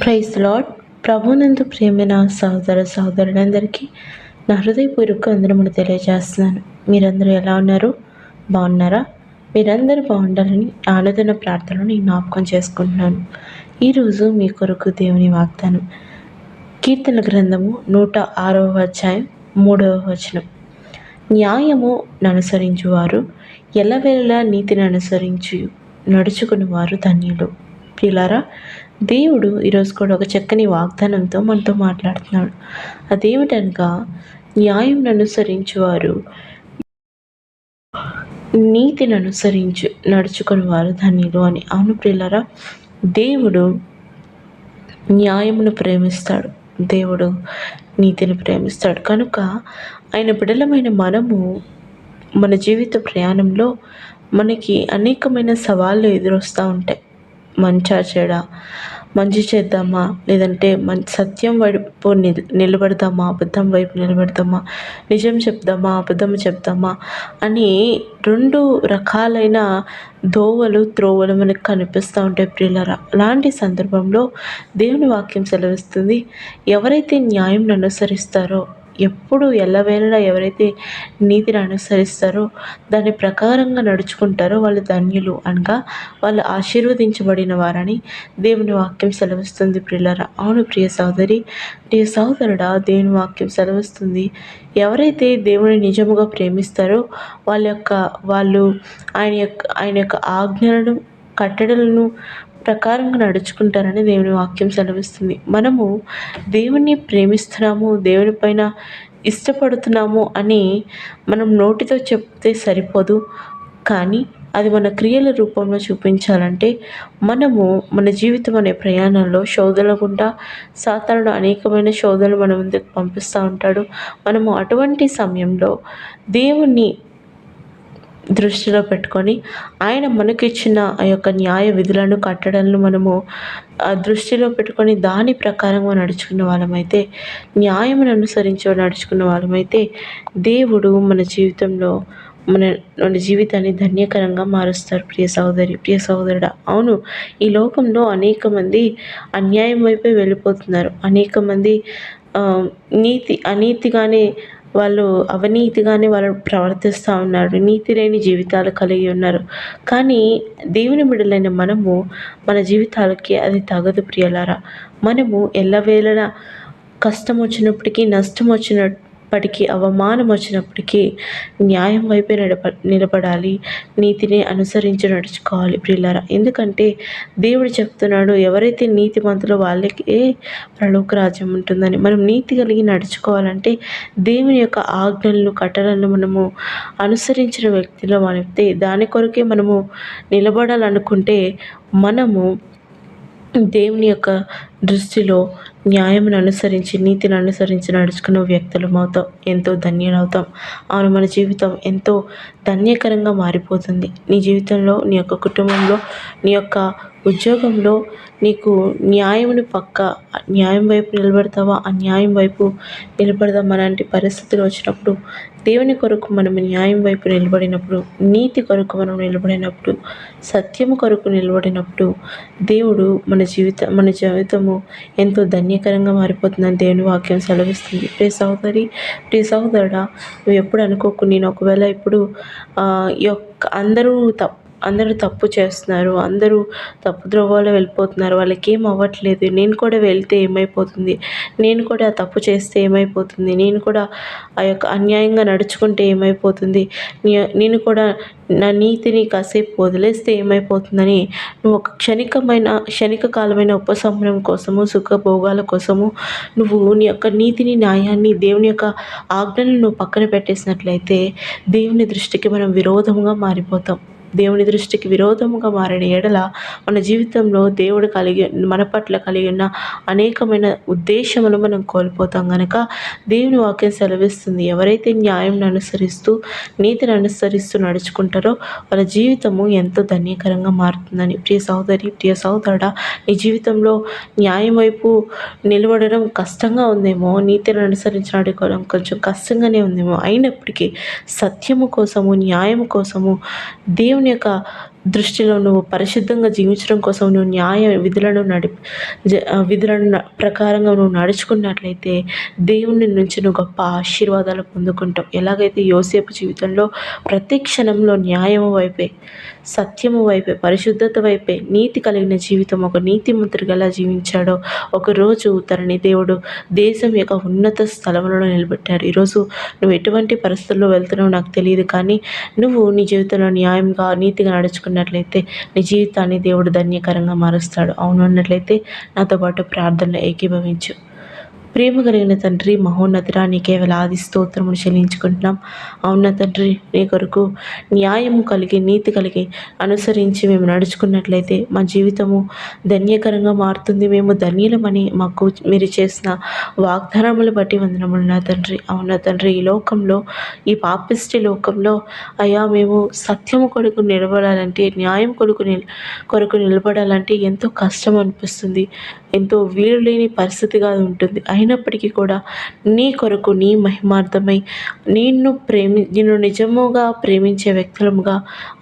Praise lord. ప్రభునందు ప్రియమైన సహోదర సహోదరులందరికీ నా హృదయపూర్వక వందనములు తెలియజేస్తున్నాను. మీరందరూ ఎలా ఉన్నారు? బాగున్నారా? మీరందరూ బాగుండాలని ఆరాధన ప్రార్థనని జ్ఞాపకం చేసుకుంటున్నాను. ఈరోజు మీ కొరకు దేవుని వాగ్దానం, కీర్తన గ్రంథము 106వ అధ్యాయం 3వ వచనం. న్యాయము ననుసరించువారు ఎల్లవేళలా నీతిని అనుసరించి నడుచుకుని వారు ధన్యులు. ప్రియులారా, దేవుడు ఈరోజు కూడా ఒక చక్కని వాగ్దానంతో మనతో మాట్లాడుతున్నాడు. అదేమిటనగా, న్యాయం అనుసరించువారు నీతిని నడుచుకుని వారు ధన్యులు అని. అవును ప్రియులారా, దేవుడు న్యాయమును ప్రేమిస్తాడు, దేవుడు నీతిని ప్రేమిస్తాడు. కనుక ఆయన బిడలమైన మనము మన జీవిత ప్రయాణంలో మనకి అనేకమైన సవాళ్ళు ఎదురొస్తూ ఉంటాయి. మంచా చెడా, మంచి చేద్దామా, లేదంటే సత్యం వైపు నిలబడదామా, అబద్ధం వైపు నిలబడదామా, నిజం చెప్దామా, అబద్ధం చెప్దామా అని రెండు రకాలైన త్రోవలు మనకు కనిపిస్తూ ఉంటాయి ప్రియులారా. అలాంటి సందర్భంలో దేవుని వాక్యం సెలవిస్తుంది, ఎవరైతే న్యాయం అనుసరిస్తారో, ఎప్పుడు ఎల్లవేళలా ఎవరైతే నీతిని అనుసరిస్తారో, దాని ప్రకారంగా నడుచుకుంటారో వాళ్ళు ధన్యులు అనగా వాళ్ళు ఆశీర్వదించబడిన వారని దేవుని వాక్యం సెలవిస్తుంది ప్రియులారా. అవును ప్రియ సహోదరి, ప్రియ సహోదరుడా, దేవుని వాక్యం సెలవిస్తుంది, ఎవరైతే దేవుని నిజముగా ప్రేమిస్తారో వాళ్ళు ఆయన యొక్క ఆజ్ఞలను, కట్టడలను ప్రకారంగా నడుచుకుంటారని దేవుని వాక్యం సెలవిస్తుంది. మనము దేవుణ్ణి ప్రేమిస్తున్నాము, దేవుని పైన ఇష్టపడుతున్నాము అని మనం నోటితో చెప్తే సరిపోదు, కానీ అది మన క్రియల రూపంలో చూపించాలంటే మనము మన జీవితం అనే ప్రయాణంలో శోధనల గుండా సాతానుడు అనేకమైన శోధనలు మన ముందుకు పంపిస్తూ ఉంటాడు. మనము అటువంటి సమయంలో దేవుణ్ణి దృష్టిలో పెట్టుకొని ఆయన మనకిచ్చిన ఆ యొక్క న్యాయ విధులను, కట్టడలను మనము దృష్టిలో పెట్టుకొని దాని ప్రకారంగా నడుచుకున్న వాళ్ళమైతే, న్యాయమును అనుసరించి నడుచుకున్న వాళ్ళమైతే దేవుడు మన జీవితంలో మన జీవితాన్ని ధన్యకరంగా మారుస్తారు. ప్రియ సహోదరి, ప్రియ సహోదరుడా, అవును, ఈ లోకంలో అనేక మంది అన్యాయం వైపే వెళ్ళిపోతున్నారు. అనేక మంది అనీతిగానే అవినీతిగానే వాళ్ళు ప్రవర్తిస్తూ ఉన్నారు. నీతి లేని జీవితాలు కలిగి ఉన్నారు. కానీ దేవుని బిడ్డలైన మనము మన జీవితాలకి అది తగదు ప్రియులారా. మనము ఎల్లవేళలా కష్టం వచ్చినప్పటికీ, నష్టం వచ్చినప్పటికీ, అవమానం వచ్చినప్పటికీ న్యాయం వైపే నిలబడాలి, నీతిని అనుసరించి నడుచుకోవాలి ప్రియులారా. ఎందుకంటే దేవుడు చెప్తున్నాడు, ఎవరైతే నీతిమంతులో వాళ్ళకి పరలోక రాజ్యం ఉంటుందని. మనం నీతి కలిగి నడుచుకోవాలంటే దేవుని యొక్క ఆజ్ఞలను, కట్టడలను మనము అనుసరించిన వ్యక్తిలో అయితే, దాని కొరకే మనము నిలబడాలనుకుంటే మనము దేవుని యొక్క దృష్టిలో న్యాయమును అనుసరించి, నీతిని అనుసరించి నడుచుకున్న వ్యక్తులమవుతాం, ఎంతో ధన్యులవుతాం. అవును, మన జీవితం ఎంతో ధన్యకరంగా మారిపోతుంది. నీ జీవితంలో, నీ యొక్క కుటుంబంలో, నీ యొక్క ఉద్యోగంలో నీకు న్యాయం వైపు నిలబడతావా, అన్యాయం వైపు నిలబడదాం అలాంటి పరిస్థితులు వచ్చినప్పుడు, దేవుని కొరకు మనం న్యాయం వైపు నిలబడినప్పుడు, నీతి కొరకు మనం నిలబడినప్పుడు, సత్యము కొరకు నిలబడినప్పుడు దేవుడు మన జీవితము ఎంతో ధన్యకరంగా మారిపోతుందని దేవుని వాక్యం సెలవిస్తుంది. ప్రియ సహోదరి, ప్రియ సహోదరుడా, నువ్వు ఎప్పుడు అనుకోకు, నేను ఒకవేళ ఇప్పుడు అందరూ తప్పు చేస్తున్నారు, అందరూ తప్పు ద్రోవాలో వెళ్ళిపోతున్నారు, వాళ్ళకి ఏం అవ్వట్లేదు, నేను కూడా వెళ్తే ఏమైపోతుంది, నేను కూడా తప్పు చేస్తే ఏమైపోతుంది, నేను కూడా ఆ యొక్క అన్యాయంగా నడుచుకుంటే ఏమైపోతుంది, నేను కూడా నా నీతిని కాసేపు వదిలేస్తే ఏమైపోతుందని నువ్వు ఒక క్షణికకాలమైన ఉపశమనం కోసము, సుఖభోగాల కోసము నువ్వు నీ యొక్క నీతిని, న్యాయాన్ని, దేవుని యొక్క ఆజ్ఞలను నువ్వు పక్కన పెట్టేసినట్లయితే దేవుని దృష్టికి మనం విరోధంగా మారిపోతాం. దేవుని దృష్టికి విరోధముగా మారిన ఎడల మన జీవితంలో దేవుడు మన పట్ల కలిగి ఉన్న అనేకమైన ఉద్దేశములు మనం కోల్పోతాం. కనుక దేవుని వాక్యం సెలవిస్తుంది, ఎవరైతే న్యాయం అనుసరిస్తూ, నీతిని అనుసరిస్తూ నడుచుకుంటారో వాళ్ళ జీవితము ఎంతో ధన్యకరంగా మారుతుందని. ప్రియ సహోదరి, ప్రియ సహోదరుడా, నీ జీవితంలో న్యాయం వైపు నిలబడడం కష్టంగా ఉందేమో, నీతిని అనుసరించి నడుకోవడం కొంచెం కష్టంగానే ఉందేమో, అయినప్పటికీ సత్యము కోసము, న్యాయం కోసము, దేవుని యొక్క దృష్టిలో నువ్వు పరిశుద్ధంగా జీవించడం కోసం నువ్వు న్యాయ విధులను ప్రకారంగా నువ్వు నడుచుకున్నట్లయితే దేవుని నుంచి నువ్వు గొప్ప ఆశీర్వాదాలు పొందుకుంటావు. ఎలాగైతే యోసేపు జీవితంలో ప్రతి క్షణంలో న్యాయము వైపే, సత్యము వైపే, పరిశుద్ధత వైపే, నీతి కలిగిన జీవితం, ఒక నీతిమంతుడిగా ఎలా జీవించాడో ఒకరోజు తనని దేవుడు దేశం యొక్క ఉన్నత స్థలములలో నిలబెట్టాడు. ఈరోజు నువ్వు ఎటువంటి పరిస్థితుల్లో వెళ్తున్నావో నాకు తెలియదు, కానీ నువ్వు నీ జీవితంలో న్యాయంగా నీతిగా నడుచుకున్నట్లయితే నీ జీవితాన్ని దేవుడు ధన్యకరంగా మారుస్తాడు. అవును అన్నట్లయితే నాతో పాటు ప్రార్థనలో ఏకీభవించు. ప్రేమ కలిగిన తండ్రి, మహోన్నతుడా, నీకే వేలాది స్తోత్రములు చెల్లించుకుంటున్నాం. అవున తండ్రి, నీ కొరకు న్యాయము కలిగి, నీతి కలిగి అనుసరించి మేము నడుచుకున్నట్లయితే మా జీవితము ధన్యకరంగా మారుతుంది. మేము ధన్యులమని మాకు మీరు చేసిన వాగ్దానములు బట్టి వందనములు నా తండ్రి. అవున తండ్రి, ఈ లోకంలో, ఈ పాపిష్టి లోకంలో అయ్యా మేము సత్యము కొరకు నిలబడాలంటే, న్యాయం కొరకు నిలబడాలంటే ఎంతో కష్టం అనిపిస్తుంది. ఎంతో వీలు లేని పరిస్థితిగా ఉంటుంది. అయినప్పటికీ కూడా నీ కొరకు, నీ మహిమార్థమై నిన్ను నిజముగా ప్రేమించే వ్యక్తులముగా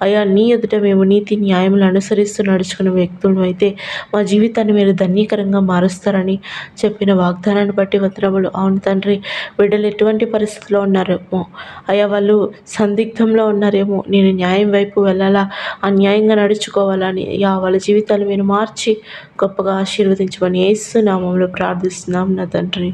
అయా నీ ఎదుట మేము నీతి న్యాయములు అనుసరిస్తూ నడుచుకునే వ్యక్తులు అయితే మా జీవితాన్ని మీరు ధన్యకరంగా మారుస్తారని చెప్పిన వాగ్దానాన్ని బట్టి వందనములు. అవును తండ్రి, బిడ్డలు ఎటువంటి పరిస్థితిలో ఉన్నారేమో అయా, వాళ్ళు సందిగ్ధంలో ఉన్నారేమో, నేను న్యాయం వైపు వెళ్ళాలా, అన్యాయంగా నడుచుకోవాలని వాళ్ళ జీవితాలు మీరు మార్చి గొప్పగా ఆశీర్వదించమని యేసు నామములో ప్రార్థిస్తున్నాం నా తండ్రి.